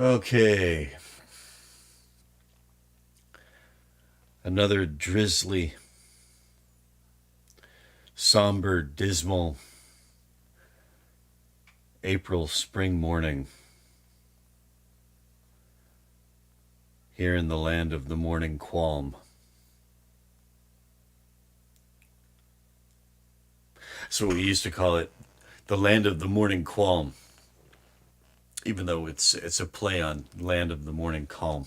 Okay, another drizzly, somber, dismal April spring morning here in the land of the morning qualm. So we used to call it the land of the morning qualm, even though it's a play on land of the morning calm.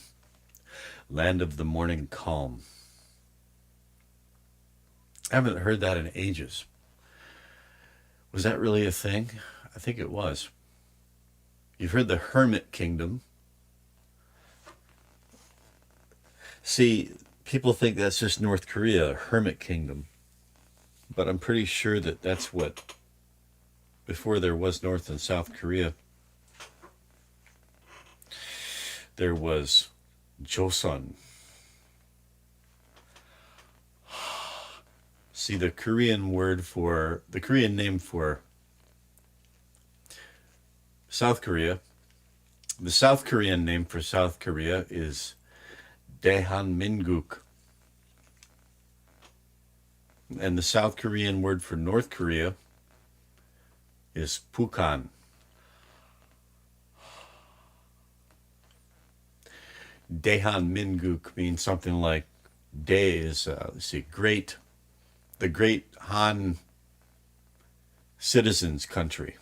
Land of the morning calm. I haven't heard that in ages. Was that really a thing? I think it was. You've heard the Hermit Kingdom. See, people think that's just North Korea, Hermit Kingdom. But I'm pretty sure that that's what, before there was North and South Korea, there was Joseon. See, the Korean name for South Korea, the South Korean name for South Korea is Daehanminguk. And the South Korean word for North Korea is Pukan. Daehanminguk means something like Dae is, let's see, great, the great Han citizens country.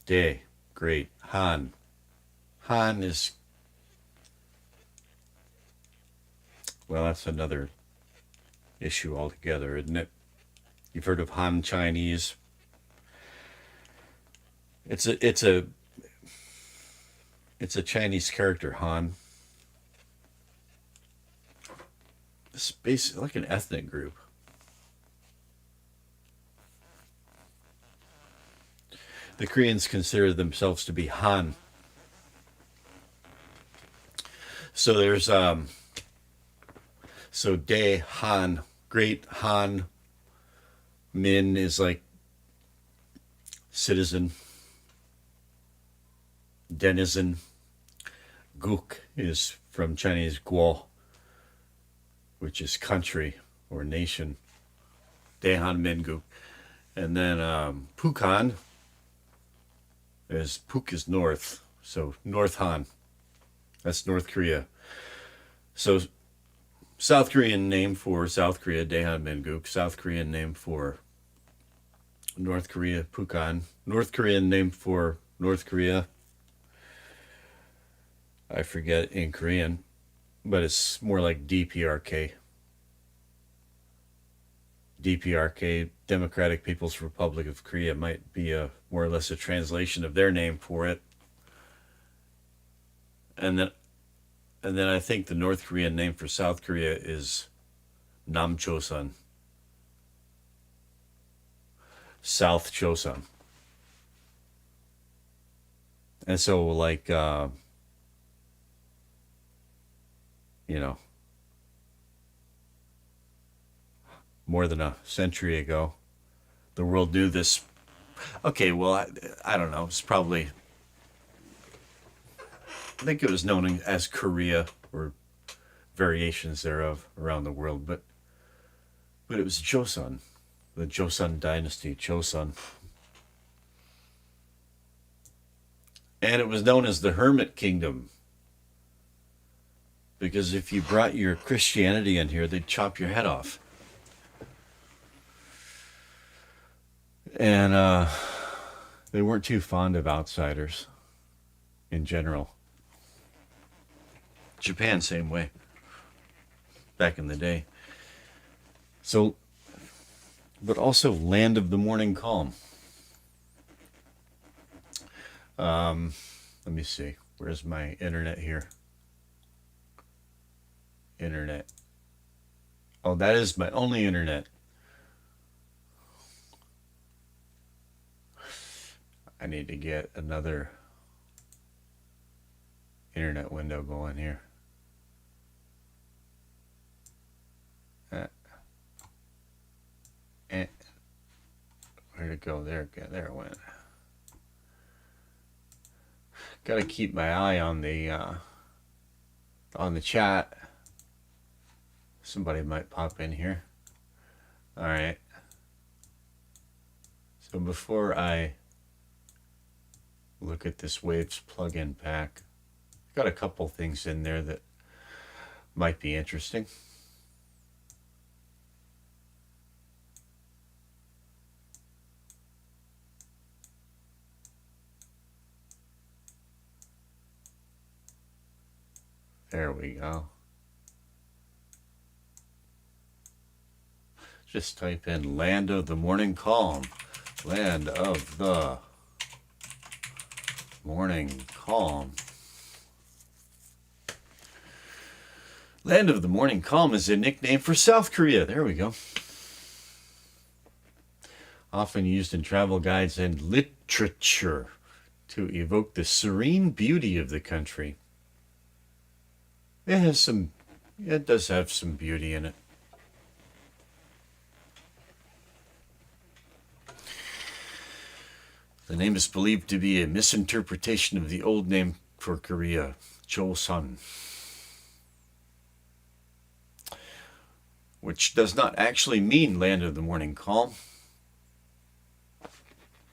Dae, great. Han. Han is, well, that's another issue altogether, isn't it? You've heard of Han Chinese. It's a Chinese character, Han. It's basically like an ethnic group. The Koreans consider themselves to be Han. So there's so Dae Han, great Han. Min is like citizen, denizen. Guk is from Chinese Guo, which is country or nation. Daehan Minguk. And then Pukan is Puk is north. So North Han. That's North Korea. So South Korean name for South Korea, Daehan Minguk. South Korean name for North Korea, Pukan. North Korean name for North Korea, I forget in Korean, but it's more like DPRK. DPRK, Democratic People's Republic of Korea, might be a more or less a translation of their name for it. And then I think the North Korean name for South Korea is Namchosan. South Chosun. And so like you know, more than a century ago, the world knew this. Okay, well, I don't know. It's probably, I think it was known as Korea or variations thereof around the world, but it was Joseon, the Joseon dynasty, Joseon. And it was known as the Hermit Kingdom because if you brought your Christianity in here, they'd chop your head off. And they weren't too fond of outsiders in general. Japan, same way, back in the day. So, but also land of the morning calm. Let me see. Where's my internet here? Internet. Oh, that is my only internet. I need to get another internet window going here. Where'd it go? There it went. Gotta keep my eye on the chat. Somebody might pop in here. All right. So before I look at this Waves plugin pack, I've got a couple things in there that might be interesting. There we go. Just type in Land of the Morning Calm. Land of the Morning Calm. Land of the Morning Calm is a nickname for South Korea. There we go. Often used in travel guides and literature to evoke the serene beauty of the country. It does have some beauty in it. The name is believed to be a misinterpretation of the old name for Korea, Chosun, which does not actually mean Land of the Morning Calm.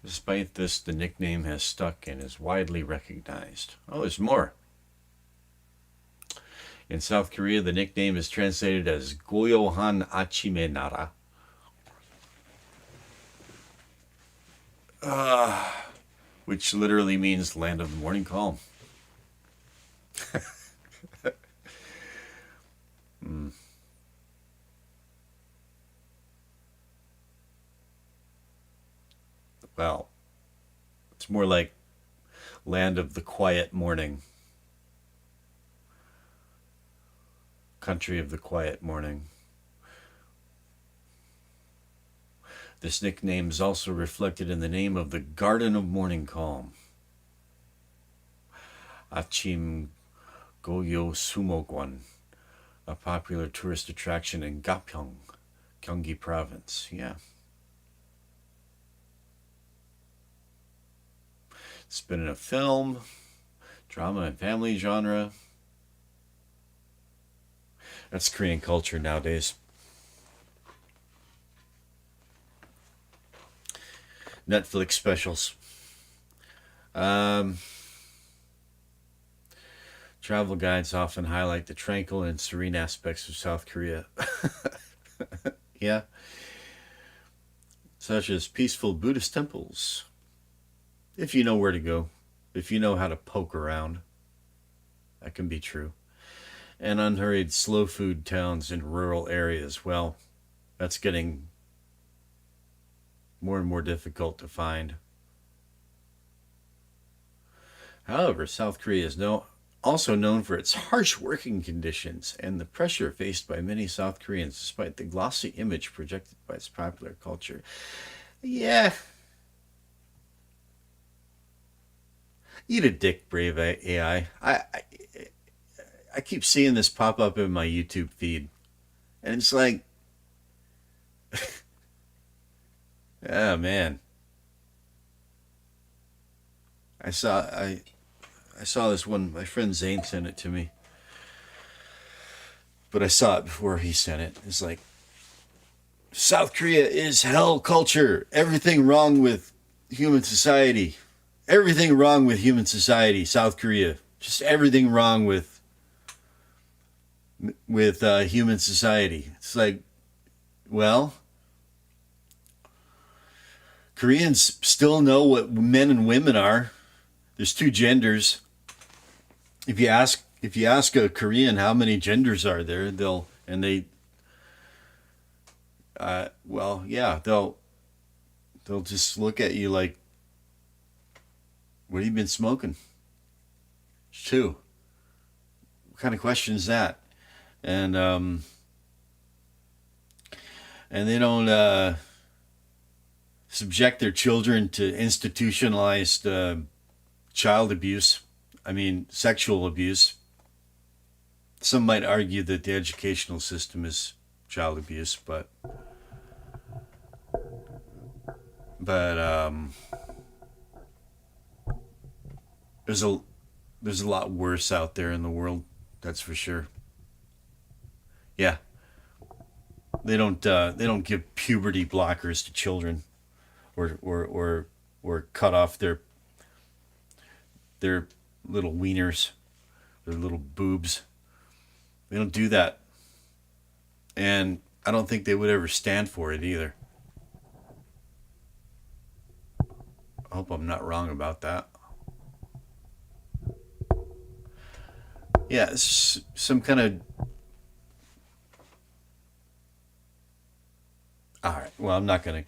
Despite this, the nickname has stuck and is widely recognized. Oh, there's more. In South Korea, the nickname is translated as Goyohan Achime Nara. Which literally means Land of the Morning Calm. Well, it's more like Land of the Quiet Morning. Country of the Quiet Morning. This nickname is also reflected in the name of the Garden of Morning Calm, Achim Goyo Sumogwan, a popular tourist attraction in Gapyeong, Gyeonggi Province. Yeah. It's been in a film, drama, and family genre. That's Korean culture nowadays. Netflix specials. Travel guides often highlight the tranquil and serene aspects of South Korea. Yeah. Such as peaceful Buddhist temples. If you know where to go. If you know how to poke around. That can be true. And unhurried slow food towns in rural areas. Well, that's getting more and more difficult to find. However, South Korea is also known for its harsh working conditions and the pressure faced by many South Koreans despite the glossy image projected by its popular culture. Yeah. Eat a dick, brave AI. I keep seeing this pop up in my YouTube feed. And it's like, oh man. I saw this one, my friend Zane sent it to me. But I saw it before he sent it. It's like, South Korea is hell culture. Everything wrong with human society. Everything wrong with human society, South Korea. Just everything wrong with human society. It's like, well, Koreans still know what men and women are. There's two genders. If you ask a Korean how many genders are there, they'll just look at you like, what have you been smoking? It's two. What kind of question is that? And they don't subject their children to institutionalized child abuse. I mean, sexual abuse. Some might argue that the educational system is child abuse, but there's There's a lot worse out there in the world, that's for sure. Yeah. They don't give puberty blockers to children or cut off their little wieners, their little boobs. They don't do that. And I don't think they would ever stand for it either. I hope I'm not wrong about that. Yeah, it's some kind of... All right. Well, I'm not gonna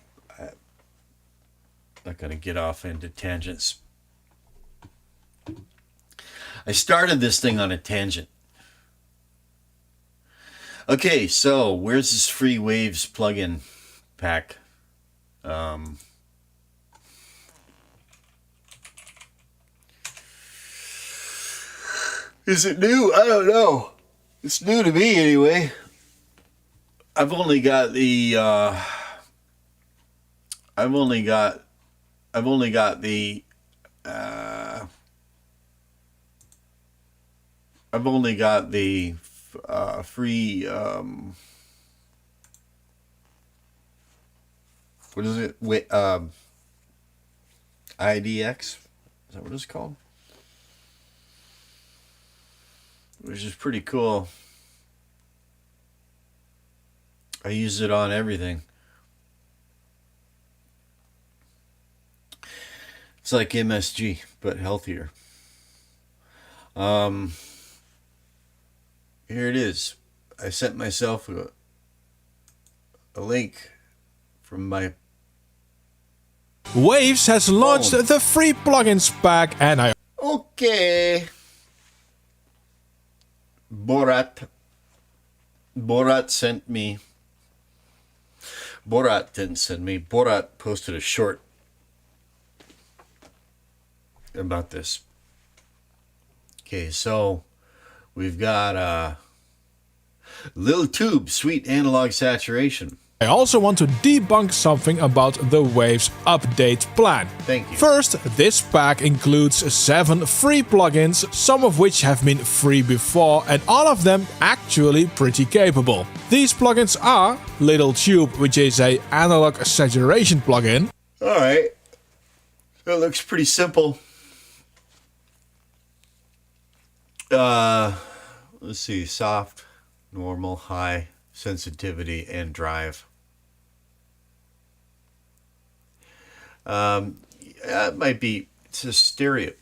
get off into tangents. I started this thing on a tangent. Okay, so where's this Free Waves plugin pack? Is it new? I don't know. It's new to me anyway. I've only got the free what is it? Wait, IDX? Is that what it's called? Which is pretty cool. I use it on everything. It's like MSG, but healthier. Here it is. I sent myself a link from my... Waves has launched the free plugins pack, and I... Okay. Borat sent me... Borat didn't send me. Borat posted a short about this. Okay, so we've got Lil Tube Sweet Analog Saturation. I also want to debunk something about the Waves update plan. Thank you. First, this pack includes 7 free plugins, some of which have been free before, and all of them actually pretty capable. These plugins are Little Tube, which is a analog saturation plugin. Alright. That looks pretty simple. Let's see. Soft, normal, high, sensitivity, and drive. It might be, it's a stereo,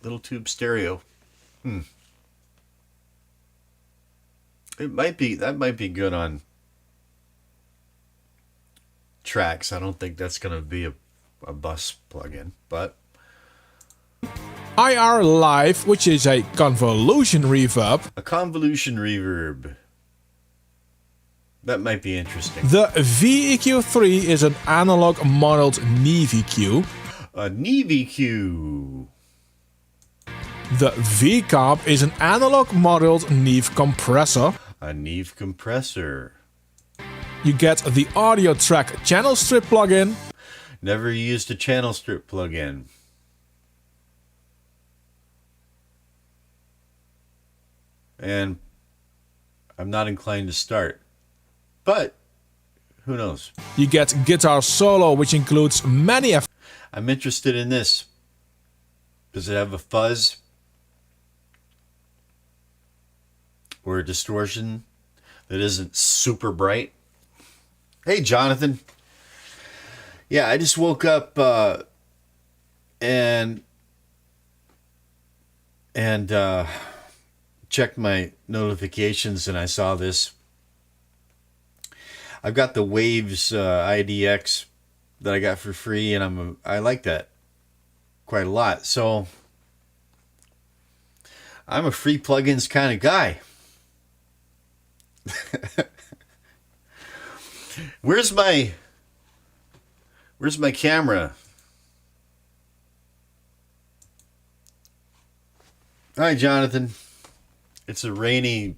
Little Tube stereo. It might be, that might be good on tracks. I don't think that's going to be a bus plugin, but... IR Live, which is a convolution reverb. A convolution reverb. That might be interesting. The VEQ3 is an analog modeled Neve EQ. A Neve EQ. The VComp is an analog modeled Neve compressor. A Neve compressor. You get the audio track channel strip plugin. Never used a channel strip plugin. And I'm not inclined to start. But who knows? You get Guitar Solo, which includes many effects. I'm interested in this. Does it have a fuzz? Or a distortion that isn't super bright? Hey, Jonathan. Yeah, I just woke up and checked my notifications, and I saw this. I've got the Waves IDX that I got for free, and I like that quite a lot. So I'm a free plugins kind of guy. Where's my camera? Hi, Jonathan. It's a rainy,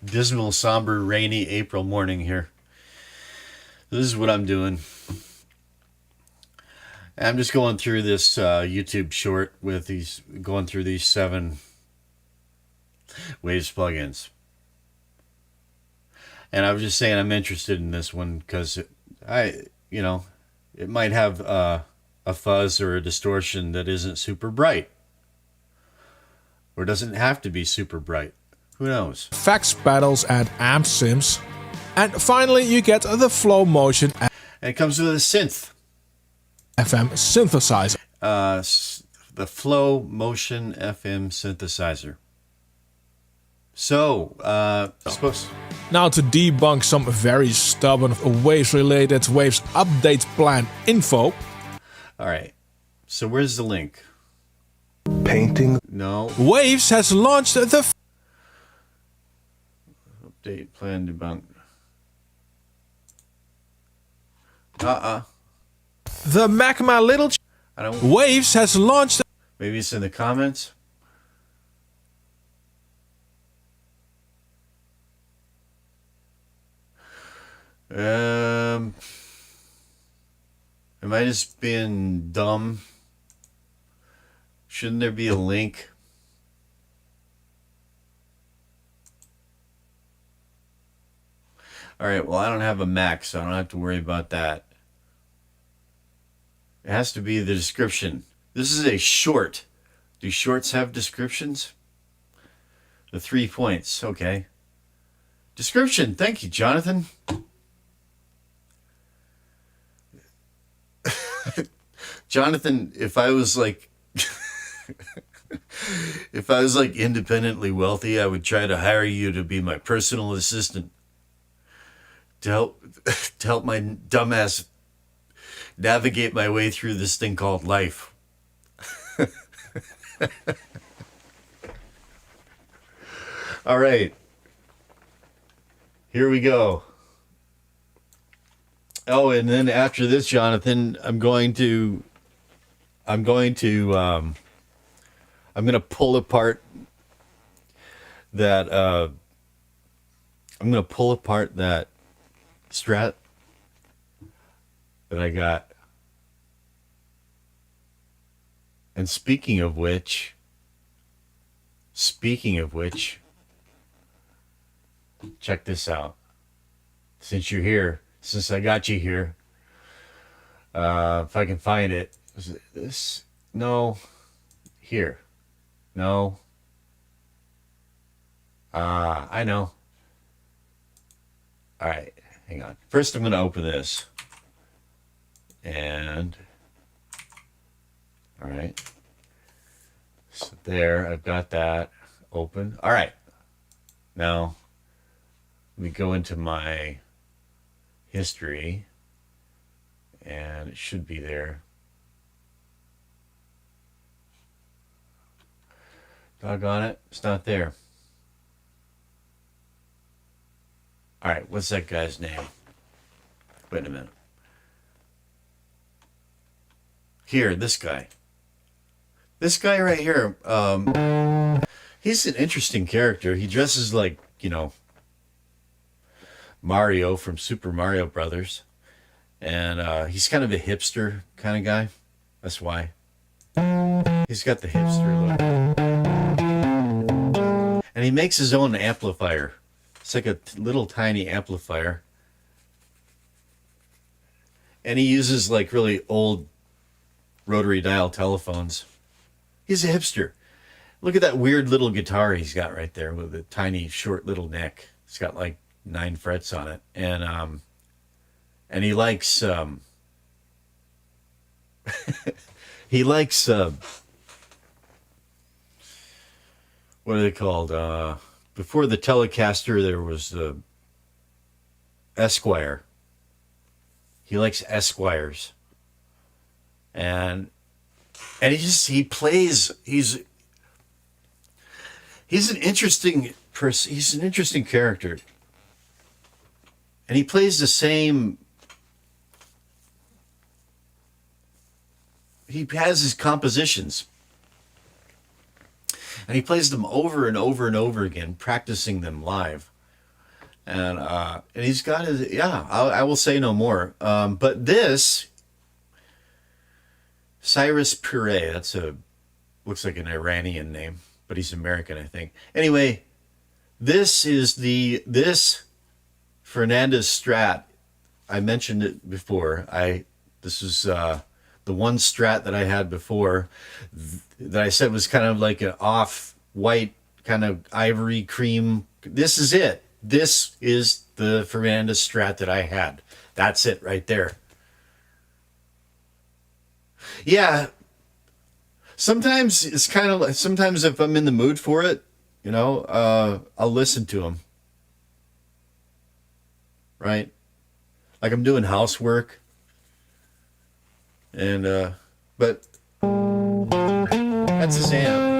dismal, somber, rainy April morning here. This is what I'm doing. I'm just going through this YouTube short with going through these 7 Waves plugins. And I was just saying I'm interested in this one because it might have a fuzz or a distortion that isn't super bright. Or doesn't have to be super bright. Who knows? Effects pedals and amp sims. And finally you get the Flow Motion And it comes with a synth. FM synthesizer. The Flow Motion FM synthesizer. So, suppose... Now to debunk some very stubborn Waves-related Waves update plan info. Alright, so where's the link? Painting. No. Waves has launched the Update plan debunk. The Magma Little I don't... Waves has launched. Maybe it's in the comments? Am I just being dumb? Shouldn't there be a link? Alright, well I don't have a Mac, so I don't have to worry about that. It has to be the description. This is a short. Do shorts have descriptions? The 3 points, okay. Description, thank you, Jonathan. Jonathan, if I was like independently wealthy, I would try to hire you to be my personal assistant to help my dumbass navigate my way through this thing called life. All right. Here we go. Oh, and then after this, Jonathan, I'm going to pull apart that Strat that I got. And speaking of which, check this out. Since you're here, since I got you here, if I can find it, is it this? No, here, no. I know. All right, hang on. First, I'm going to open this, and all right. So there, I've got that open. All right. Now, let me go into my history, and it should be there. Doggone it, it's not there. All right, what's that guy's name? Wait a minute. Here, this guy. This guy right here, he's an interesting character. He dresses like, Mario from Super Mario Brothers. And he's kind of a hipster kind of guy. That's why. He's got the hipster look. And he makes his own amplifier. It's like a little tiny amplifier. And he uses like really old rotary dial telephones. He's a hipster. Look at that weird little guitar he's got right there with a tiny short little neck. It's got like 9 frets on it. And he likes he likes what are they called? Before the Telecaster there was the Esquire. He likes Esquires. And he plays, he's an interesting person. He's an interesting character. And he plays the same. He has his compositions. And he plays them over and over and over again, practicing them live. And he's got his, I will say no more. But this Cyrus Pire. Looks like an Iranian name, but he's American, I think. Anyway, this Fernandez Strat. I mentioned it before. This is the one Strat that I had before that I said was kind of like an off-white kind of ivory cream. This is it. This is the Fernandez Strat that I had. That's it right there. Yeah. Sometimes it's kind of like, sometimes if I'm in the mood for it, I'll listen to them. Right? Like I'm doing housework. And, but that's his amp.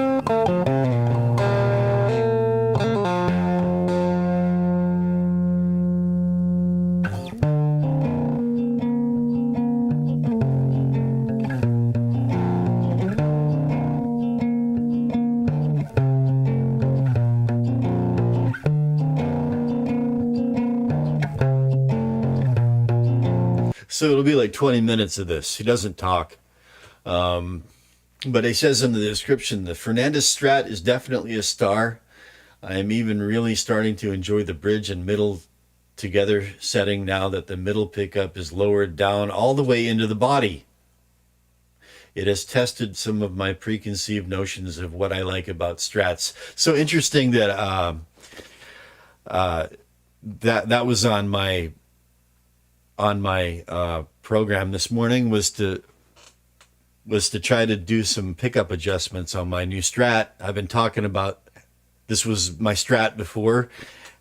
So it'll be like 20 minutes of this. He doesn't talk. But he says in the description, the Fernandez Strat is definitely a star. I am even really starting to enjoy the bridge and middle together setting now that the middle pickup is lowered down all the way into the body. It has tested some of my preconceived notions of what I like about Strats. So interesting that that was on my program this morning was to try to do some pickup adjustments on my new Strat. I've been talking about this was my Strat before,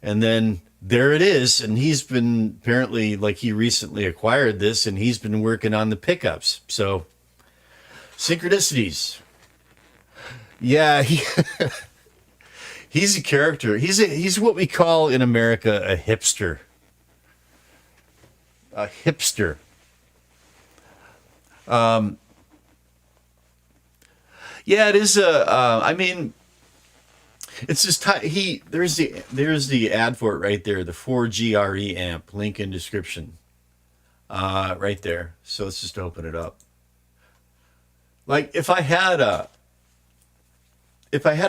and then there it is. And he's been apparently like he recently acquired this, and he's been working on the pickups. So synchronicities. Yeah, he's a character. He's what we call in America a hipster. A hipster. Yeah, it is I mean, it's just there's the ad for it right there, the 4GRE amp, link in description. Right there. So let's just open it up. Like if I had a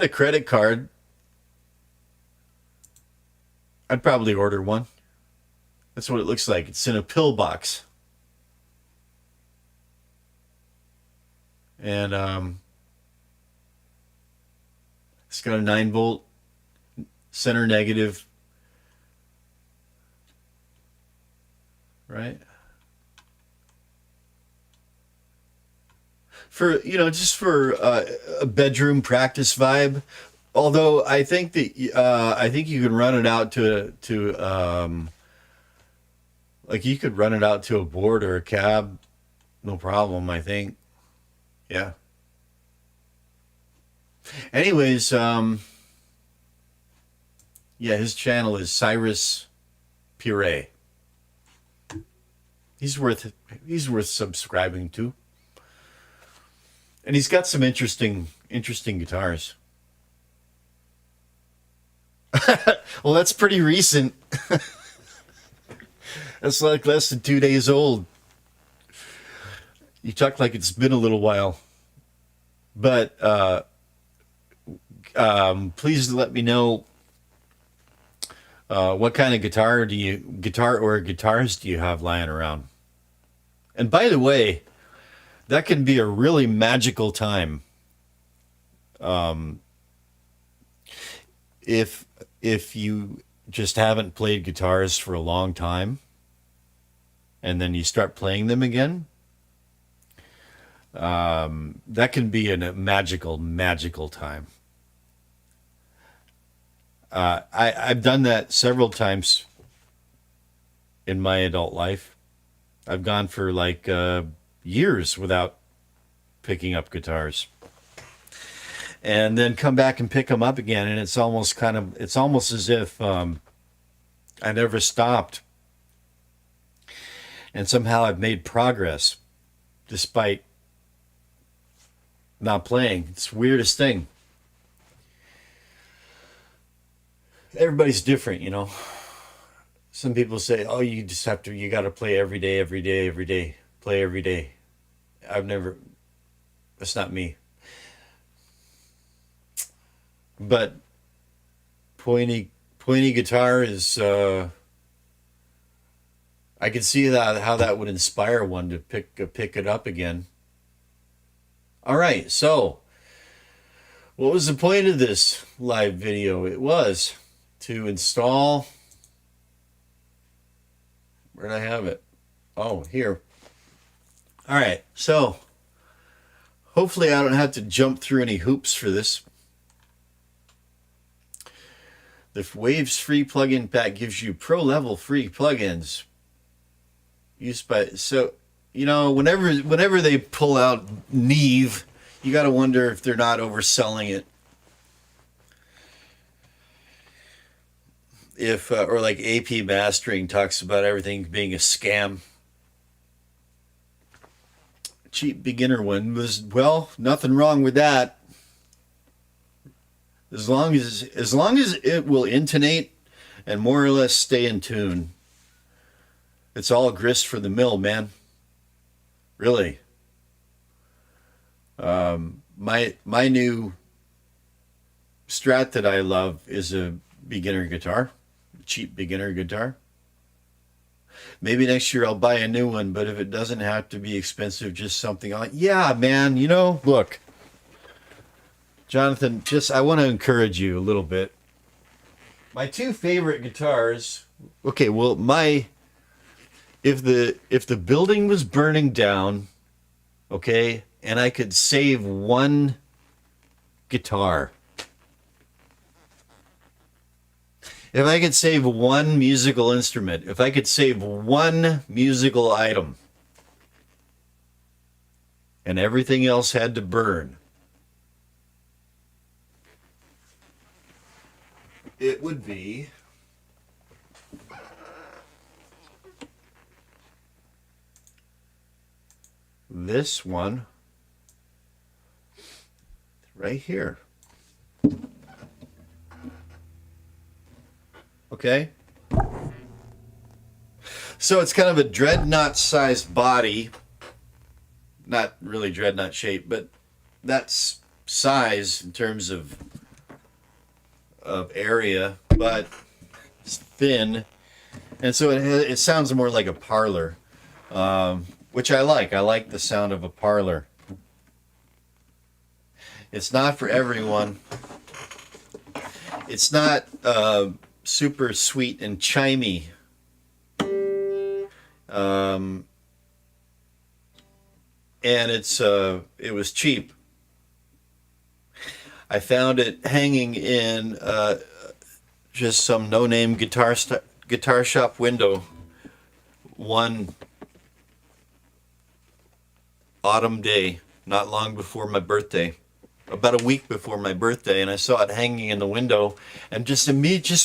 credit card, I'd probably order one. That's what it looks like. It's in a pill box. And it's got a 9-volt center negative. Right? For, just for a bedroom practice vibe. Although I think that you could run it out to like you could run it out to a board or a cab, no problem, I think. Yeah. Anyways, yeah, his channel is Cyrus Pire. He's worth subscribing to. And he's got some interesting guitars. Well, that's pretty recent. That's like less than 2 days old. You talk like it's been a little while. But please let me know what kind of guitars do you have lying around? And by the way, that can be a really magical time. If you just haven't played guitars for a long time, and then you start playing them again, that can be a magical time. I've done that several times in my adult life. I've gone for like years without picking up guitars, and then come back and pick them up again, and it's almost as if I never stopped, and somehow I've made progress despite not playing. It's the weirdest thing. Everybody's different, Some people say, oh, you got to play every day, play every day. That's not me. But pointy guitar is. I can see that how that would inspire one to pick it up again. All right, so what was the point of this live video? It was to install. Where did I have it? Oh, here. All right, so hopefully I don't have to jump through any hoops for this. The Waves free plugin pack gives you pro level free plugins used by, so you know, whenever they pull out Neve, you got to wonder if they're not overselling it. If or like AP Mastering talks about everything being a scam. Cheap beginner one was, well, nothing wrong with that. As long as it will intonate and more or less stay in tune. It's all grist for the mill, man. Really. My new Strat that I love is a beginner guitar, cheap beginner guitar. Maybe next year I'll buy a new one, but if it doesn't have to be expensive, just something like, yeah, man, you know, look. Jonathan, I want to encourage you a little bit. My two favorite guitars. Okay, well, if the building was burning down, okay, and I could save one guitar. If I could save one musical instrument, if I could save one musical item, and everything else had to burn, it would be this one right here. Okay? So it's kind of a dreadnought sized body. Not really dreadnought shape, but that's size in terms of area, but it's thin. And so it sounds more like a parlor, which I like. I like the sound of a parlor. It's not for everyone. It's not super sweet and chimey. And it was cheap. I found it hanging in just some no-name guitar shop window one autumn day, not long before my birthday, about a week before my birthday, and I saw it hanging in the window and just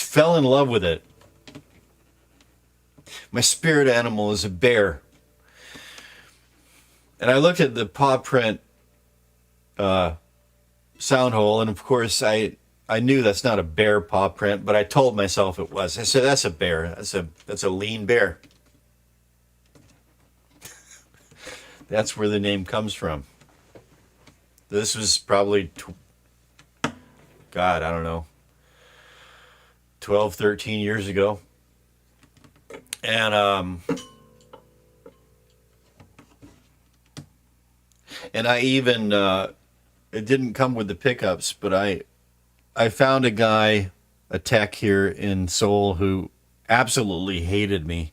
fell in love with it. My spirit animal is a bear. And I looked at the paw print sound hole, and of course I knew that's not a bear paw print, but I told myself it was. I said, that's a bear. That's a lean bear. That's where the name comes from. This was probably, God, I don't know, 12, 13 years ago. And I even, it didn't come with the pickups, but I found a guy, a tech here in Seoul, who absolutely hated me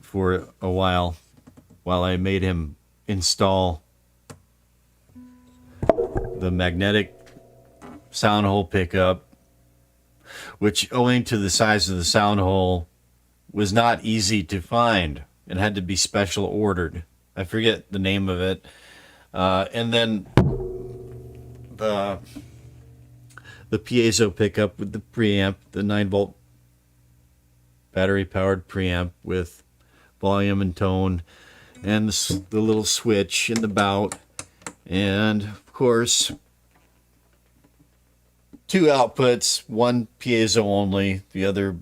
for a while I made him install the magnetic sound hole pickup, which, owing to the size of the sound hole, was not easy to find and had to be special ordered. I forget the name of it. And then the piezo pickup with the preamp, the 9-volt battery powered preamp with volume and tone, and the little switch in the bout, and of course 2 outputs, one piezo only, the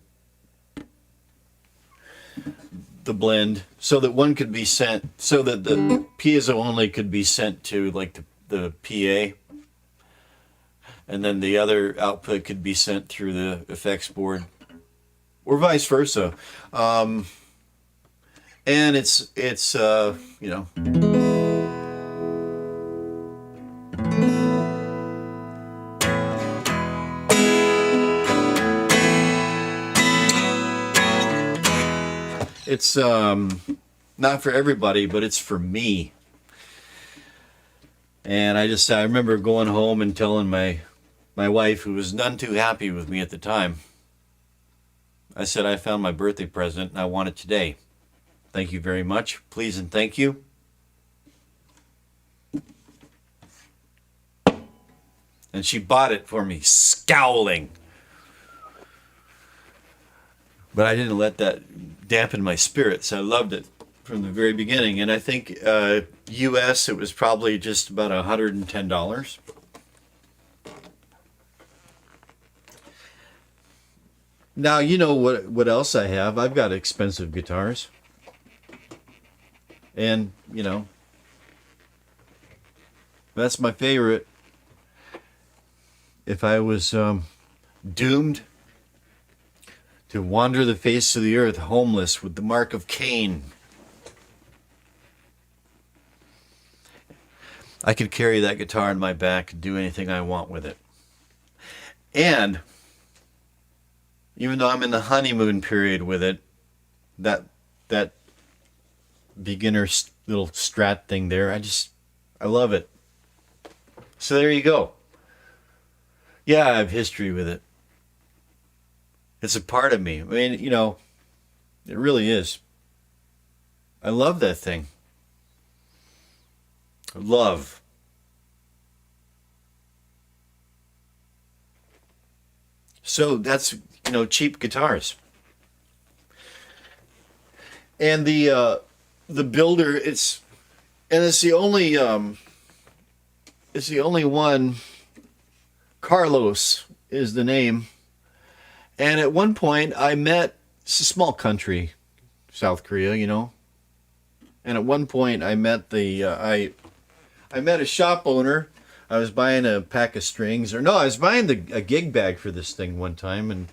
the blend so that one could be sent, so that the piezo only could be sent to like the PA, and then the other output could be sent through the effects board, or vice versa. And it's you know, it's not for everybody, but it's for me. And I remember going home and telling my wife, who was none too happy with me at the time, I said, I found my birthday present and I want it today. Thank you very much. Please and thank you. And she bought it for me, scowling. But I didn't let that dampen my spirits. I loved it from the very beginning. And I think US, it was probably just about $110. Now, you know what else I have? I've got expensive guitars. And, you know, that's my favorite. If I was doomed to wander the face of the earth homeless with the mark of Cain, I could carry that guitar on my back and do anything I want with it. And even though I'm in the honeymoon period with it, that beginner little Strat thing there, I love it. So there you go. Yeah, I have history with it. It's a part of me. I mean, you know, it really is. I love that thing. Love. So that's, you know, cheap guitars. And the builder, it's the only one. Carlos is the name. And at one point it's a small country, South Korea, you know. And at one point I met I met a shop owner. I was buying a pack of strings, I was buying a gig bag for this thing one time,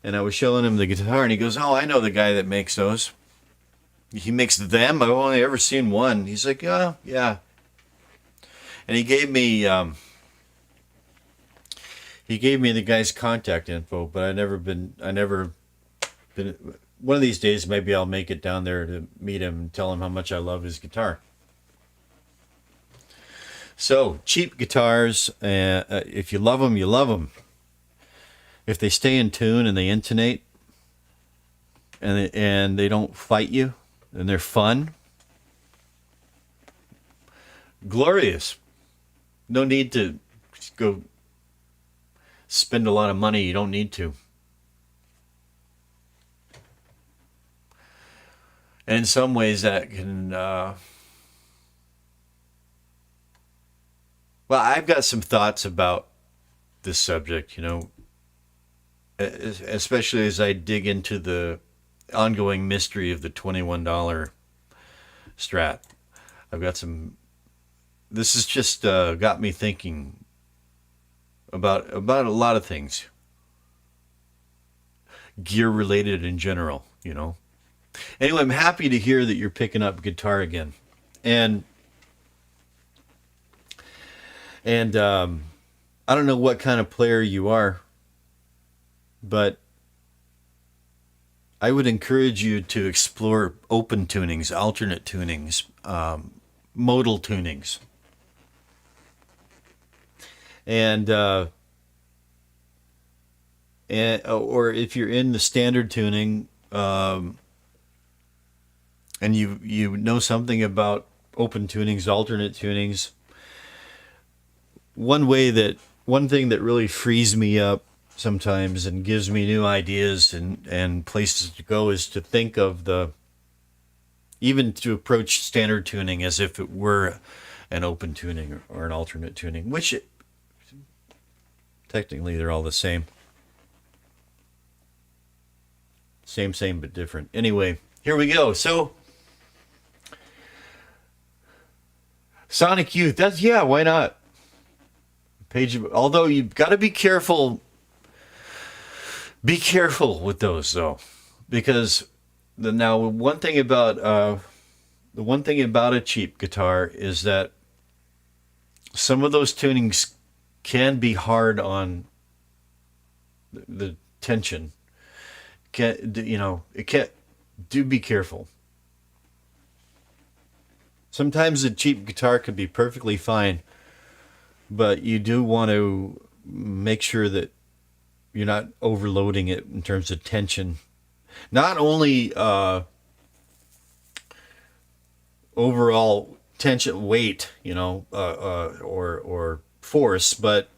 and I was showing him the guitar, and he goes, "Oh, I know the guy that makes those. He makes them. I've only ever seen one." He's like, "Oh, yeah." And he gave me the guy's contact info, but I never been. One of these days, maybe I'll make it down there to meet him and tell him how much I love his guitar. So, cheap guitars, if you love them, you love them. If they stay in tune and they intonate, and they don't fight you, and they're fun, glorious. No need to go spend a lot of money you don't need to. And in some ways that can... Well, I've got some thoughts about this subject, you know, especially as I dig into the ongoing mystery of the $21 Strat. I've got some... This has just got me thinking about a lot of things, gear related in general, you know. Anyway, I'm happy to hear that you're picking up guitar again, and I don't know what kind of player you are, but I would encourage you to explore open tunings, alternate tunings, modal tunings. And or if you're in the standard tuning, and you know something about open tunings, alternate tunings, one thing that really frees me up sometimes and gives me new ideas and places to go is to think of even to approach standard tuning as if it were an open tuning or an alternate tuning, which technically they're all the same. Same, but different. Anyway, here we go. So Sonic Youth, that's, yeah, why not? Page, although you've got to be careful. Be careful with those though, because the one thing about a cheap guitar is that some of those tunings can be hard on the tension. It can't. Do be careful. Sometimes a cheap guitar can be perfectly fine, but you do want to make sure that you're not overloading it in terms of tension. Not only overall tension, weight, or force, but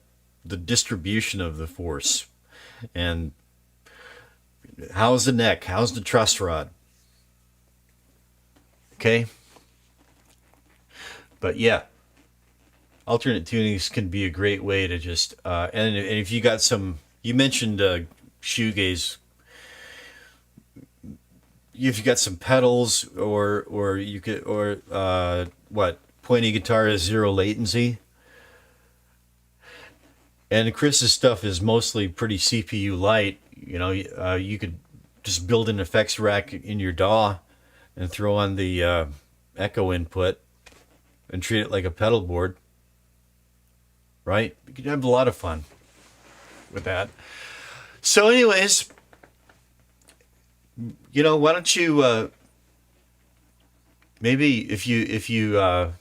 the distribution of the force. And how's the neck? How's the truss rod? Okay? But yeah, alternate tunings can be a great way to just, and if you got some, you mentioned shoegaze. If you got some pedals, or you could, or pointy guitar has zero latency. And Chris's stuff is mostly pretty CPU light. You could just build an effects rack in your DAW and throw on the echo input and treat it like a pedal board. Right? You could have a lot of fun with that. So anyways, why don't you maybe if you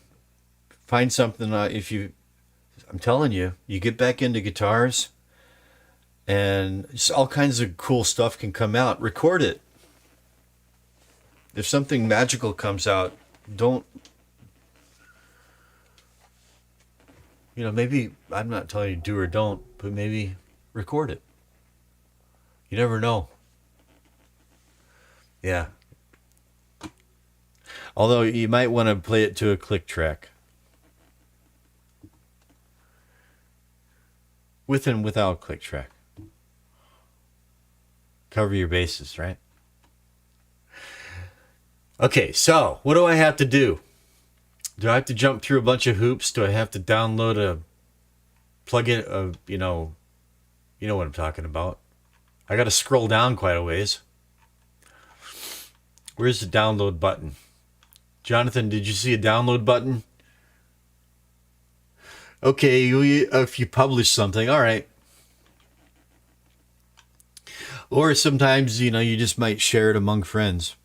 find something, I'm telling you, you get back into guitars and just all kinds of cool stuff can come out. Record it. If something magical comes out, maybe, I'm not telling you do or don't, but maybe record it. You never know. Yeah. Although you might want to play it to a click track. With and without click track. Cover your bases, right? Okay, so what do I have to do? Do I have to jump through a bunch of hoops? Do I have to download a plugin? You know what I'm talking about. I got to scroll down quite a ways. Where's the download button? Jonathan, did you see a download button? Okay, if you publish something, all right. Or sometimes, you just might share it among friends.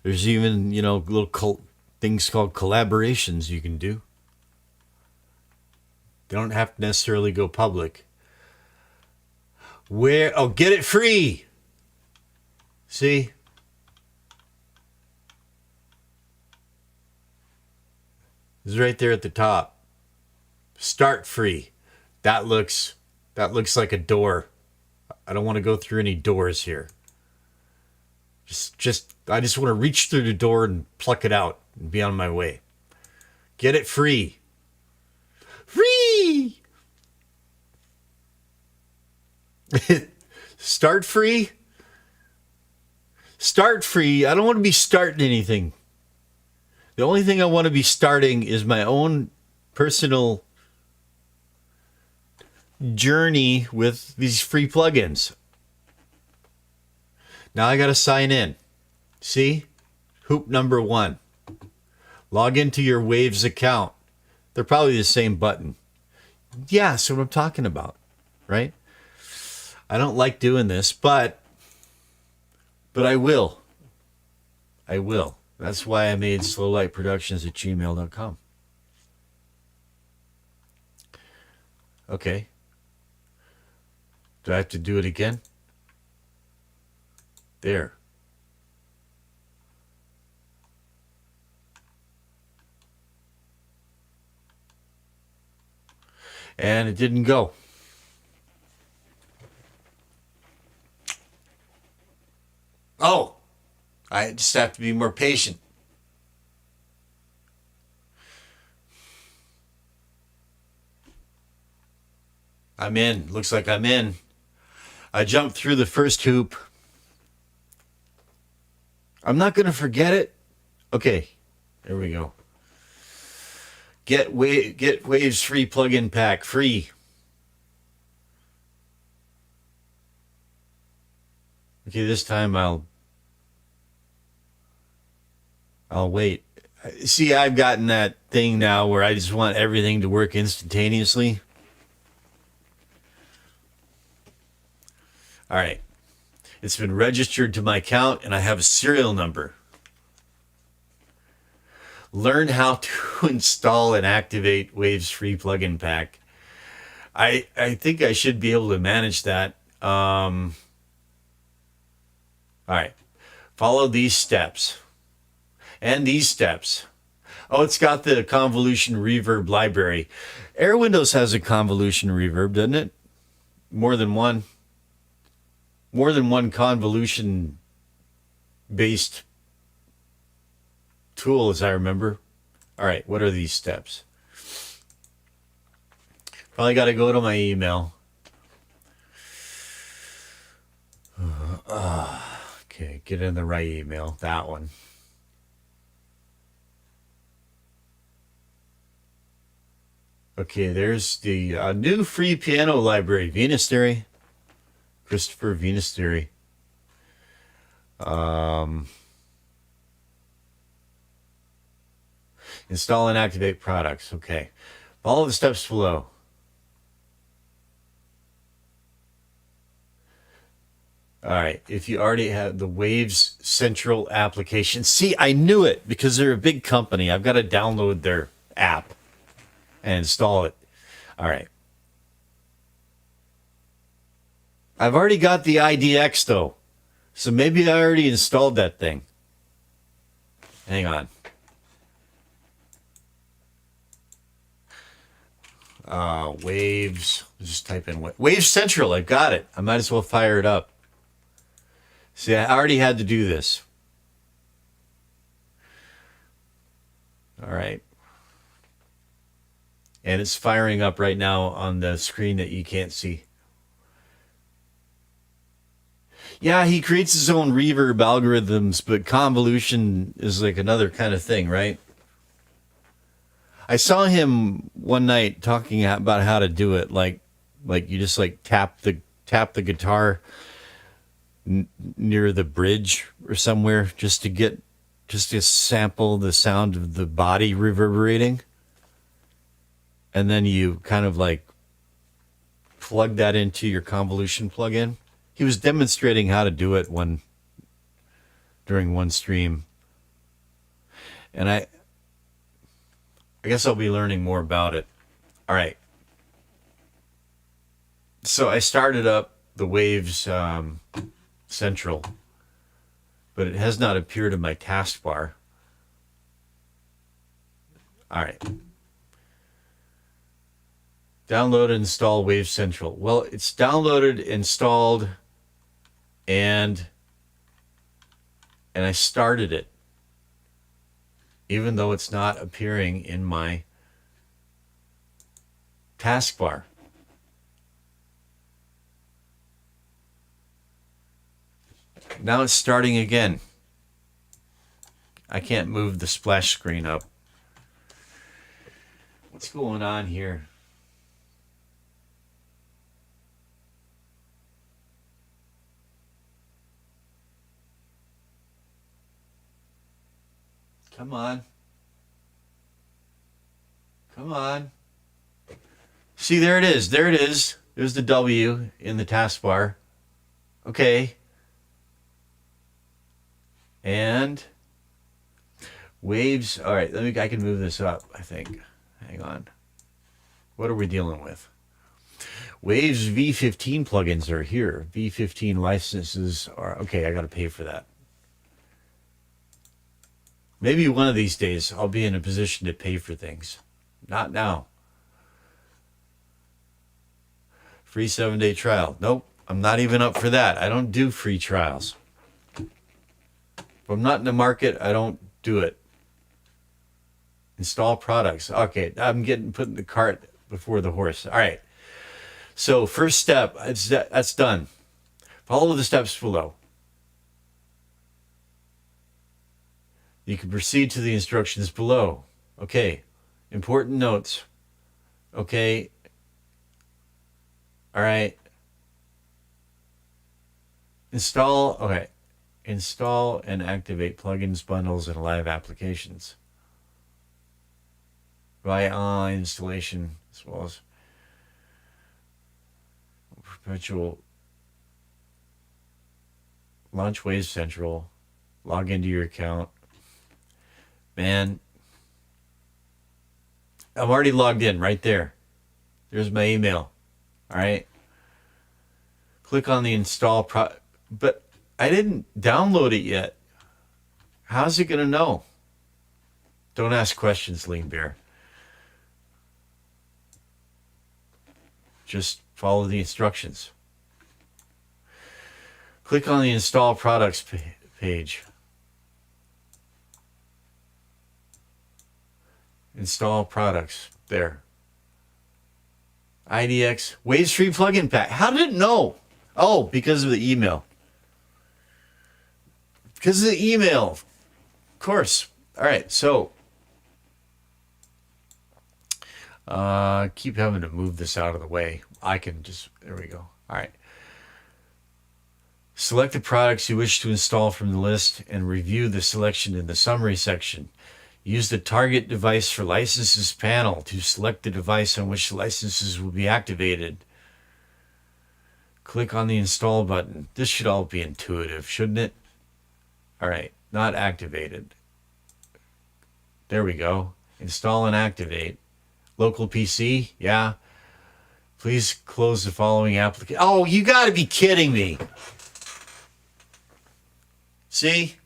There's even, little things called collaborations you can do. They don't have to necessarily go public. Get it free. See? It's right there at the top. Start free. That looks like a door. I don't want to go through any doors here. I just want to reach through the door and pluck it out and be on my way. Get it free. Free! Start free? Start free. I don't want to be starting anything. The only thing I want to be starting is my own personal journey with these free plugins. Now I got to sign in. See? Hoop number 1. Log into your Waves account. They're probably the same button. Yeah, that's what I'm talking about, right? I don't like doing this, but I will. I will. That's why I made slowlightproductions@gmail.com. Okay. Do I have to do it again? There. And it didn't go. Oh, I just have to be more patient. I'm in. Looks like I'm in. I jumped through the first hoop. I'm not going to forget it. Okay, there we go. Get Waves free plug-in pack, free. Okay, this time I'll wait. See, I've gotten that thing now where I just want everything to work instantaneously. All right. It's been registered to my account and I have a serial number. Learn how to install and activate Waves free plugin pack. I think I should be able to manage that. All right. Follow these steps. And these steps. Oh, it's got the convolution reverb library. Air Windows has a convolution reverb, doesn't it? More than one convolution based tool, as I remember. All right, what are these steps? Probably got to go to my email. Okay, get in the right email. That one. Okay, there's the new free piano library, Venus Theory. Christopher Venus Theory. Install and activate products. Okay. Follow the steps below. All right. If you already have the Waves Central application. See, I knew it because they're a big company. I've got to download their app and install it. All right. I've already got the IDX though. So maybe I already installed that thing. Hang on. Waves. Just type in Waves Central. I got it. I might as well fire it up. See, I already had to do this. All right. And it's firing up right now on the screen that you can't see. Yeah, he creates his own reverb algorithms, but convolution is like another kind of thing, right? I saw him one night talking about how to do it, like you just like tap the guitar near the bridge or somewhere just to sample the sound of the body reverberating, and then you kind of like plug that into your convolution plugin. He was demonstrating how to do it during one stream, and I guess I'll be learning more about it. All right. So I started up the Waves Central, but it has not appeared in my taskbar. All right. Download and install Waves Central. Well, it's downloaded, installed, and I started it, even though it's not appearing in my taskbar. Now it's starting again. I can't move the splash screen up. What's going on here? Come on. Come on. See, there it is. There it is. There's the W in the taskbar. Okay. And Waves. All right, I can move this up, I think. Hang on. What are we dealing with? Waves V15 plugins are here. V15 licenses are okay. I got to pay for that. Maybe one of these days I'll be in a position to pay for things. Not now. Free 7-day trial. Nope, I'm not even up for that. I don't do free trials. If I'm not in the market, I don't do it. Install products. Okay, I'm putting the cart before the horse. All right. So first step, that's done. Follow the steps below. You can proceed to the instructions below. Okay. Important notes. Okay. All right. Install and activate plugins, bundles, and live applications. Via online installation as well as perpetual. Launch Wave Central. Log into your account. Man, I'm already logged in right there. There's my email. All right. Click on the install but I didn't download it yet. How's it going to know? Don't ask questions, Lean Bear. Just follow the instructions. Click on the install products page. Install products. There. IDX Waves Free Plugin Pack. How did it know? Oh, because of the email. Because of the email. Of course. All right, so keep having to move this out of the way. I can just, there we go. All right. Select the products you wish to install from the list and review the selection in the summary section. Use the target device for licenses panel to select the device on which the licenses will be activated. Click on the install button. This should all be intuitive, shouldn't it? All right, not activated. There we go. Install and activate. Local PC, yeah. Please close the following application. Oh, you got to be kidding me. See?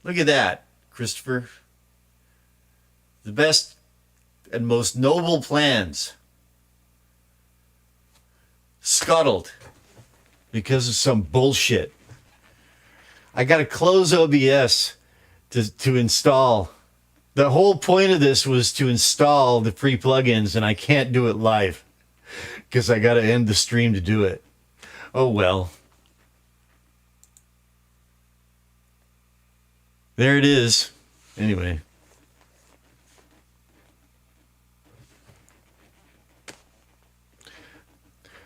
Look at that, Christopher. The best and most noble plans scuttled because of some bullshit. I got to close OBS to install. The whole point of this was to install the free plugins, and I can't do it live because I got to end the stream to do it. Oh well. There it is. Anyway.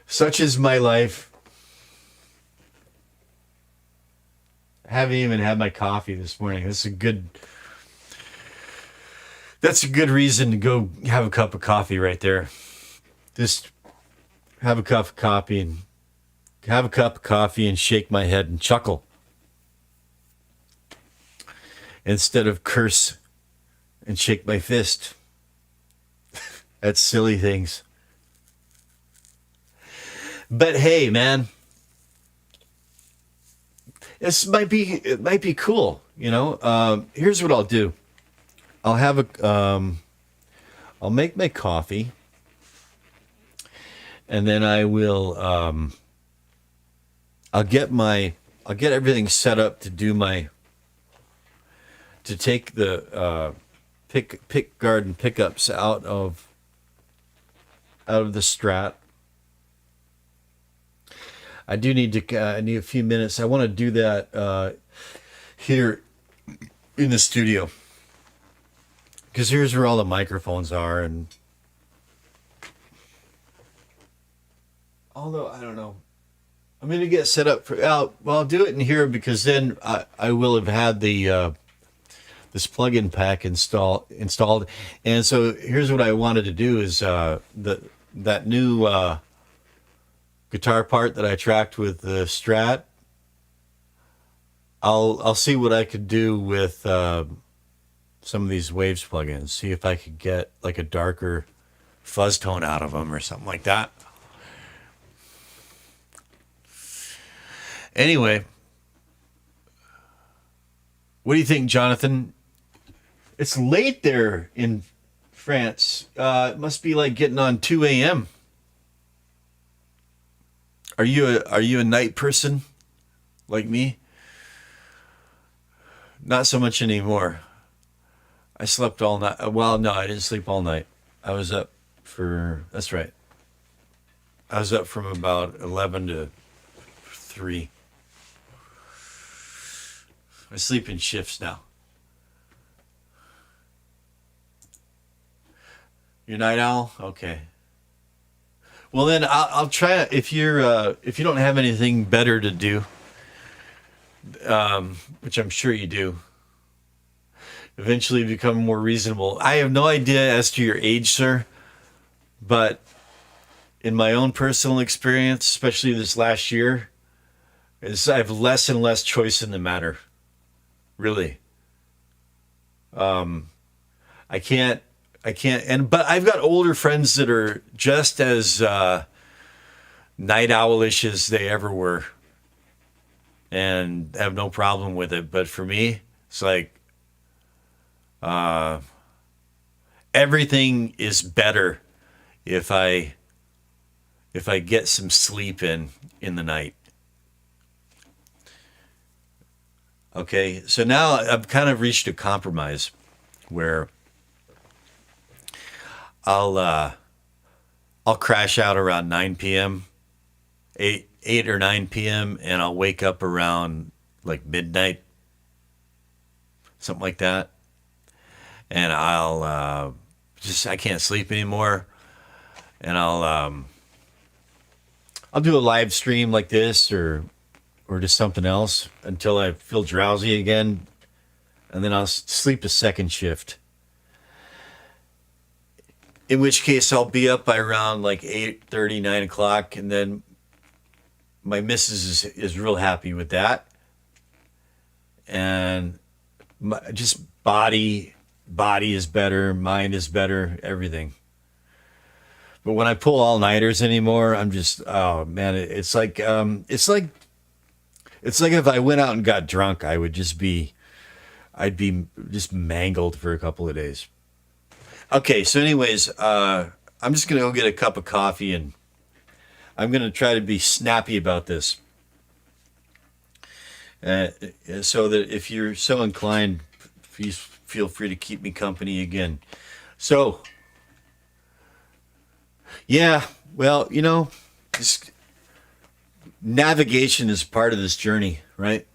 Such is my life. I haven't even had my coffee this morning. That's a good reason to go have a cup of coffee right there. Just have a cup of coffee and shake my head and chuckle instead of curse and shake my fist at silly things. But hey, man, it might be cool, you know. Here's what I'll do. I'll make my coffee, and then I will. I'll get everything set up to take the pick garden pickups out of the Strat. I do need a few minutes. I want to do that here in the studio, because here's where all the microphones are, and although I don't know, I'm going to get set up for. I'll do it in here because then I will have had the this plug-in pack installed, and so here's what I wanted to do is that new guitar part that I tracked with the Strat. I'll see what I could do with some of these Waves plugins. See if I could get like a darker fuzz tone out of them or something like that. Anyway, what do you think, Jonathan? It's late there in France. It must be like getting on 2 a.m. Are you a night person like me? Not so much anymore. I slept all night. Well, no, I didn't sleep all night. I was up for, that's right. I was up from about 11 to 3. I sleep in shifts now. You're a night owl? Okay. Well, then I'll try. If you don't have anything better to do, which I'm sure you do, eventually become more reasonable. I have no idea as to your age, sir, but in my own personal experience, especially this last year, is I have less and less choice in the matter. Really. I can't, but I've got older friends that are just as night owlish as they ever were and have no problem with it. But for me, it's like, everything is better if I get some sleep in the night. Okay, so now I've kind of reached a compromise where I'll crash out around 9 p.m., 8 or 9 p.m., and I'll wake up around like midnight, something like that. And I'll I can't sleep anymore. And I'll do a live stream like this or just something else until I feel drowsy again. And then I'll sleep a second shift. In which case I'll be up by around like 8:30, 9 o'clock. And then my missus is real happy with that. And just body is better, mind is better, everything. But when I pull all-nighters anymore, I'm just, oh man, it's like if I went out and got drunk, I'd be just mangled for a couple of days. Okay, so anyways, I'm just gonna go get a cup of coffee and I'm gonna try to be snappy about this. So that if you're so inclined, please feel free to keep me company again. So, yeah, well, this navigation is part of this journey, right?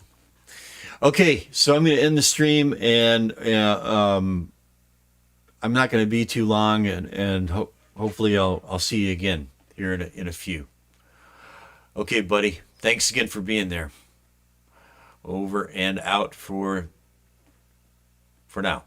Okay, so I'm going to end the stream, and I'm not going to be too long, and hopefully I'll see you again here in a few. Okay, buddy, thanks again for being there. Over and out for now.